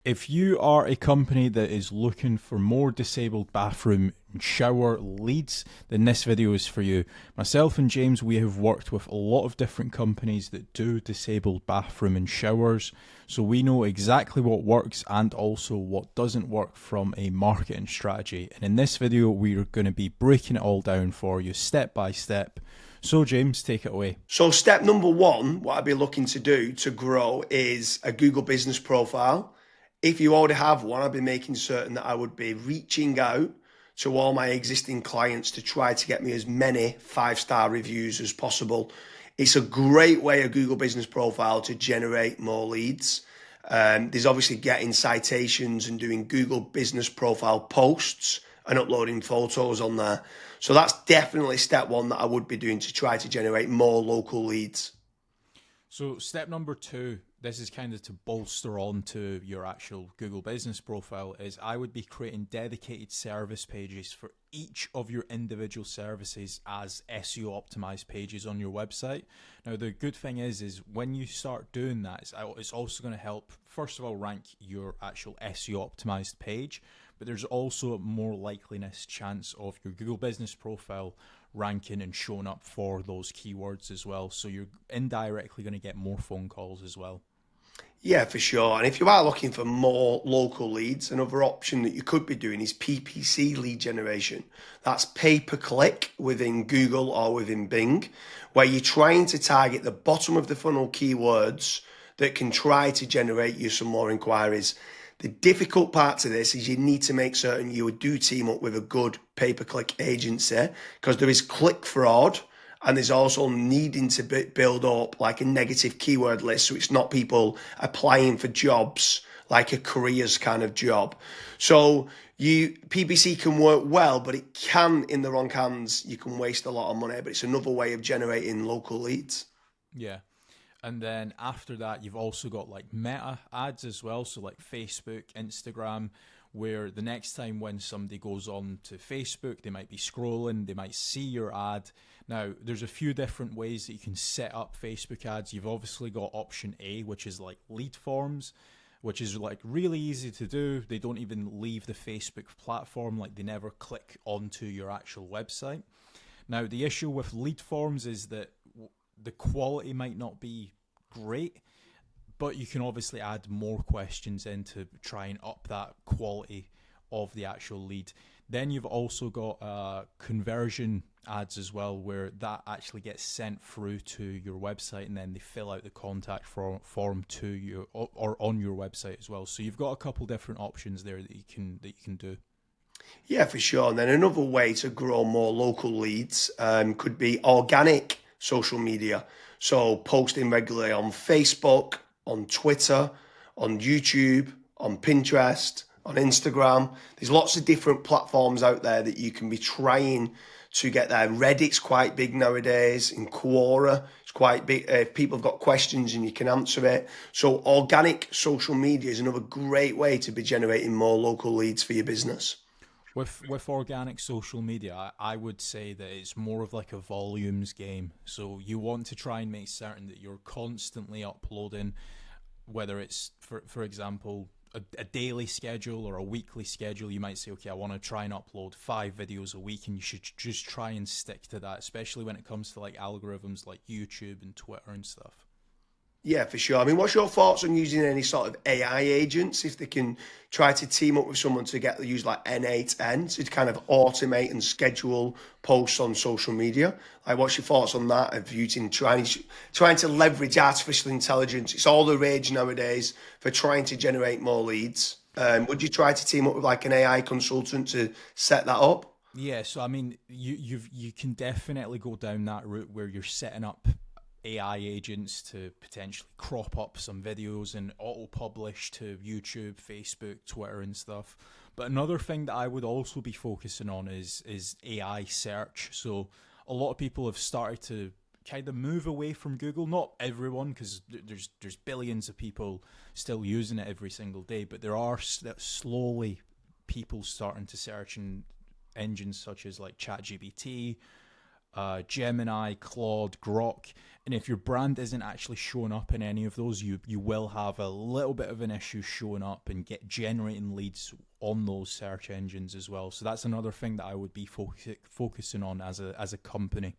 If you are a company that is looking for more disabled bathroom and shower leads, then this video is for you. Myself and James, we have worked with a lot of different companies that do disabled bathroom and showers, so we know exactly what works and also what doesn't work from a marketing strategy. And in this video, we're going to be breaking it all down for you step by step. So James, take it away. So step number one, what I'd be looking to do to grow is a Google business profile. If you already have one, I'd be making certain that I would be reaching out to all my existing clients to try to get me as many 5-star reviews as possible. It's a great way, a Google business profile, to generate more leads. There's obviously getting citations and doing Google business profile posts and uploading photos on there. So that's definitely step one that I would be doing to try to generate more local leads. So step number two, this is kind of to bolster on to your actual Google business profile, is I would be creating dedicated service pages for each of your individual services as SEO optimized pages on your website. Now, the good thing is when you start doing that, it's also going to help, first of all, rank your actual SEO optimized page, but there's also a more likeliness chance of your Google business profile ranking and showing up for those keywords as well. So you're indirectly going to get more phone calls as well. Yeah, for sure. And if you are looking for more local leads, another option that you could be doing is PPC lead generation. That's pay per click within Google or within Bing, where you're trying to target the bottom of the funnel keywords that can try to generate you some more inquiries. The difficult part to this is you need to make certain you do team up with a good pay-per-click agency, because there is click fraud and there's also needing to build up like a negative keyword list, so it's not people applying for jobs like a careers kind of job. So PPC can work well, but it can, in the wrong hands, you can waste a lot of money, but it's another way of generating local leads. Yeah. And then after that, you've also got like meta ads as well. So like Facebook, Instagram, where the next time when somebody goes on to Facebook, they might be scrolling, they might see your ad. Now, there's a few different ways that you can set up Facebook ads. You've obviously got option A, which is like lead forms, which is like really easy to do. They don't even leave the Facebook platform, like they never click onto your actual website. Now, the issue with lead forms is that the quality might not be great, but you can obviously add more questions in to try and up that quality of the actual lead. Then you've also got conversion ads as well, where that actually gets sent through to your website and then they fill out the contact form to you or on your website as well. So you've got a couple different options there that you can do. Yeah, for sure. And then another way to grow more local leads could be organic social media. So posting regularly on Facebook, on Twitter, on YouTube, on Pinterest, on Instagram. There's lots of different platforms out there that you can be trying to get there. Reddit's quite big nowadays. In Quora, it's quite big. If people have got questions and you can answer it. So organic social media is another great way to be generating more local leads for your business. With organic social media, I would say that it's more of like a volumes game. So you want to try and make certain that you're constantly uploading, whether it's, for example, a daily schedule or a weekly schedule. You might say, okay, I want to try and upload 5 videos a week, and you should just try and stick to that, especially when it comes to like algorithms like YouTube and Twitter and stuff. Yeah, for sure. I mean, what's your thoughts on using any sort of AI agents if they can try to team up with someone to use like N8N to kind of automate and schedule posts on social media? Like, what's your thoughts on that? Of using trying to leverage artificial intelligence? It's all the rage nowadays for trying to generate more leads. Would you try to team up with like an AI consultant to set that up? Yeah, so I mean, you can definitely go down that route where you're setting up AI agents to potentially crop up some videos and auto-publish to YouTube, Facebook, Twitter and stuff. But another thing that I would also be focusing on is AI search. So a lot of people have started to kind of move away from Google. Not everyone, because there's billions of people still using it every single day, but there are slowly people starting to search in engines such as like ChatGPT, Gemini, Claude, Grok. And if your brand isn't actually showing up in any of those, you will have a little bit of an issue showing up and get generating leads on those search engines as well. So that's another thing that I would be focusing on as a company.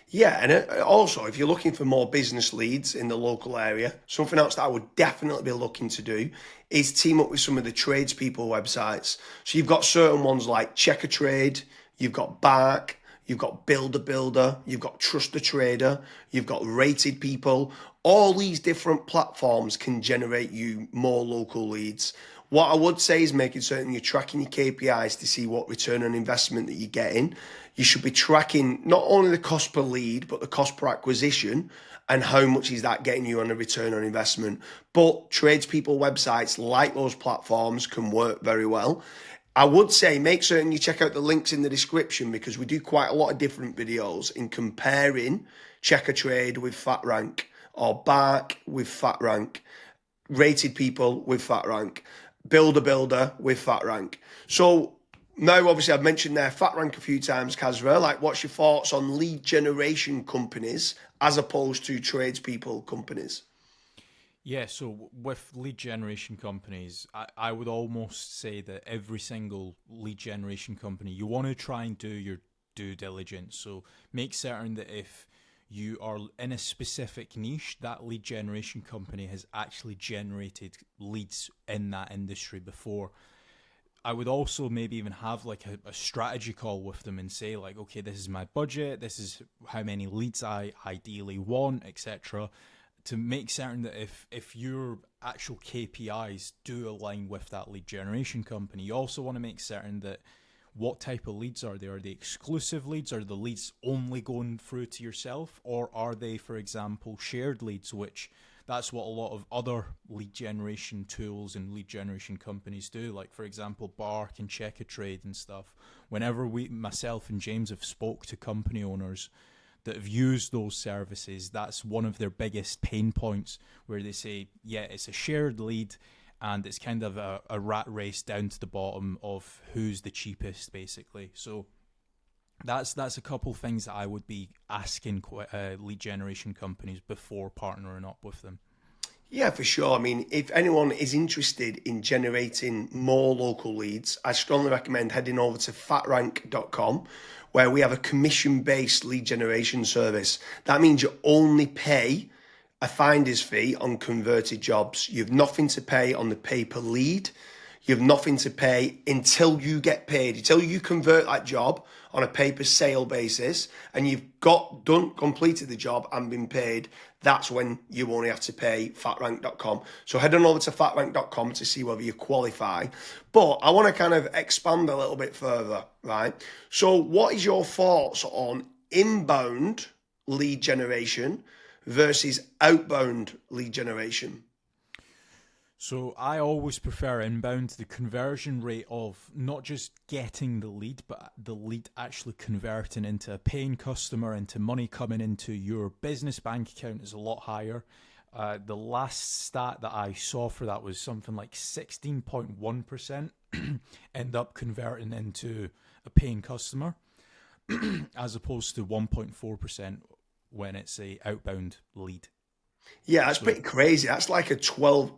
Yeah, and also if you're looking for more business leads in the local area, something else that I would definitely be looking to do is team up with some of the tradespeople websites. So you've got certain ones like Checker Trade, you've got Bark, you've got Builder Builder, you've got Trust the Trader, you've got Rated People. All these different platforms can generate you more local leads. What I would say is making certain you're tracking your KPIs to see what return on investment that you're getting. You should be tracking not only the cost per lead, but the cost per acquisition and how much is that getting you on a return on investment. But tradespeople websites like those platforms can work very well. I would say make certain you check out the links in the description because we do quite a lot of different videos in comparing Checker Trade with FatRank or Bark with FatRank, Rated People with FatRank, Builder Builder with FatRank. So now, obviously, I've mentioned there FatRank a few times, Kasra. Like, what's your thoughts on lead generation companies as opposed to tradespeople companies? Yeah, so with lead generation companies, I would almost say that every single lead generation company, you want to try and do your due diligence. So make certain that if you are in a specific niche, that lead generation company has actually generated leads in that industry before. I would also maybe even have like a strategy call with them and say like, okay, this is my budget, this is how many leads I ideally want, etc. To make certain that if your actual KPIs do align with that lead generation company, you also want to make certain that what type of leads are they? Are they exclusive leads? Are the leads only going through to yourself? Or are they, for example, shared leads, which that's what a lot of other lead generation tools and lead generation companies do. Like, for example, Bark and Checker Trade and stuff. Whenever myself and James have spoke to company owners that have used those services, that's one of their biggest pain points where they say, yeah, it's a shared lead and it's kind of a rat race down to the bottom of who's the cheapest, basically. So that's a couple things that I would be asking lead generation companies before partnering up with them. Yeah, for sure. I mean, if anyone is interested in generating more local leads, I strongly recommend heading over to fatrank.com, where we have a commission-based lead generation service. That means you only pay a finder's fee on converted jobs. You have nothing to pay on the pay per lead. You have nothing to pay until you get paid, until you convert that job on a pay per sale basis and you've completed the job and been paid. That's when you only have to pay fatrank.com. So head on over to fatrank.com to see whether you qualify. But I want to kind of expand a little bit further, right? So what is your thoughts on inbound lead generation versus outbound lead generation? So I always prefer inbound. The conversion rate of not just getting the lead, but the lead actually converting into a paying customer, into money coming into your business bank account is a lot higher. The last stat that I saw for that was something like 16.1% end up converting into a paying customer as opposed to 1.4% when it's a outbound lead. Yeah, that's pretty crazy. That's like a 12...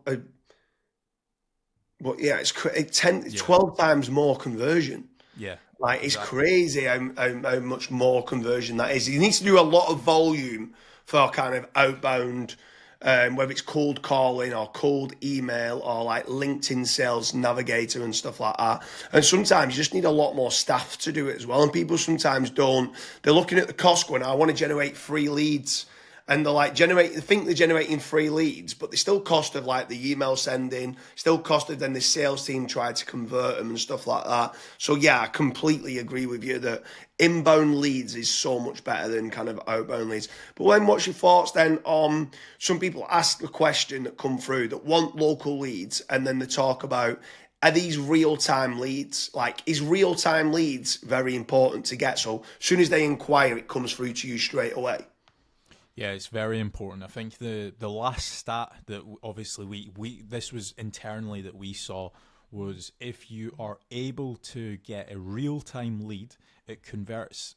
But yeah, it's 12 times more conversion. Yeah, Like, it's exactly. crazy how much more conversion that is. You need to do a lot of volume for kind of outbound, whether it's cold calling or cold email or like LinkedIn Sales Navigator and stuff like that. And sometimes you just need a lot more staff to do it as well. And people sometimes don't. They're looking at the cost going, I want to generate 3 leads. And they're like they think they're generating 3 leads, but they still cost of like the email sending, still cost of then the sales team try to convert them and stuff like that. So yeah, I completely agree with you that inbound leads is so much better than kind of outbound leads. But then what's your thoughts then on some people ask the question that come through that want local leads and then they talk about, are these real-time leads? Like, is real-time leads very important to get? So as soon as they inquire, it comes through to you straight away. Yeah, it's very important. I think the last stat that obviously we this was internally that we saw was if you are able to get a real time lead, it converts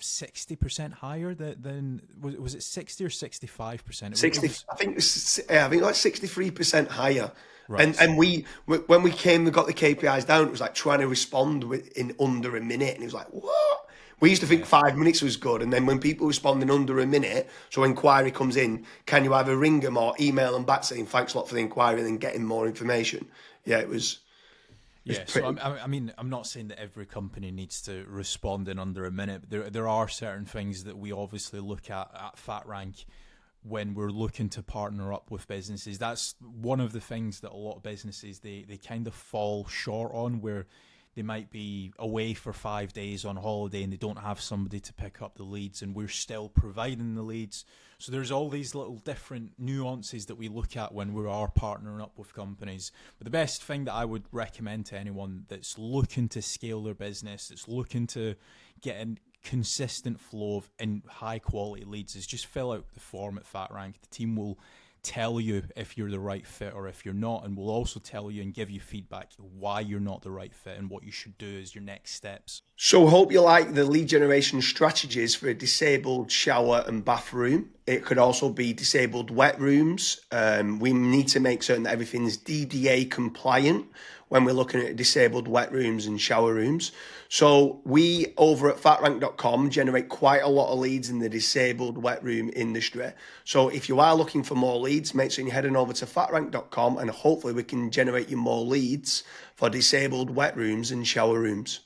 60% higher than was it 60 or 65%? 60, I think like 63% higher. Right. And when we got the KPIs down, it was like trying to respond in under a minute, and it was like, what? We used to think Yeah. 5 minutes was good, and then when people respond in under a minute, so inquiry comes in, can you either ring them or email them back saying thanks a lot for the inquiry and then getting more information? Yeah, it was. Yeah, so I mean, I'm not saying that every company needs to respond in under a minute. There are certain things that we obviously look at FatRank when we're looking to partner up with businesses. That's one of the things that a lot of businesses they kind of fall short on, where they might be away for 5 days on holiday and they don't have somebody to pick up the leads, and we're still providing the leads. So there's all these little different nuances that we look at when we are partnering up with companies. But the best thing that I would recommend to anyone that's looking to scale their business, that's looking to get a consistent flow of high quality leads, is just fill out the form at FatRank. The team will tell you if you're the right fit or if you're not, and we'll also tell you and give you feedback why you're not the right fit and what you should do as your next steps. So hope you like the lead generation strategies for a disabled shower and bathroom. It could also be disabled wet rooms. We need to make certain that everything's DDA compliant when we're looking at disabled wet rooms and shower rooms. So we over at fatrank.com generate quite a lot of leads in the disabled wet room industry. So if you are looking for more leads, make sure you're heading over to fatrank.com, and hopefully we can generate you more leads for disabled wet rooms and shower rooms.